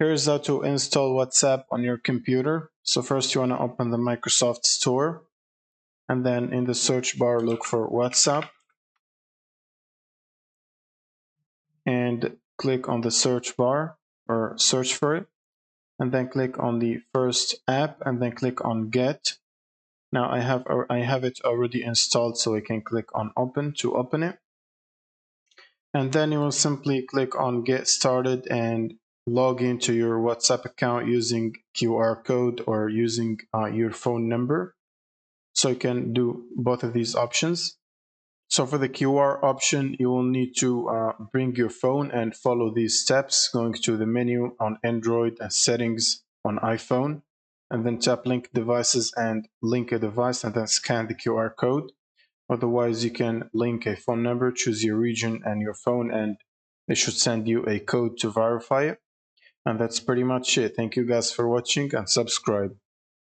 Here's how to install WhatsApp on your computer. So first you want to open the Microsoft Store, and then in the search bar look for WhatsApp and click on the search bar or search for it, and then click on the first app and then click on Get. Now I have it already installed, so I can click on Open to open it. And then you will simply click on Get Started and log into your WhatsApp account using QR code or using your phone number. So you can do both of these options. So for the QR option, you will need to bring your phone and follow these steps, going to the menu on Android and settings on iPhone, and then tap link devices and link a device and then scan the QR code. Otherwise, you can link a phone number, choose your region and your phone, and it should send you a code to verify it. And that's pretty much it. Thank you guys for watching and subscribe.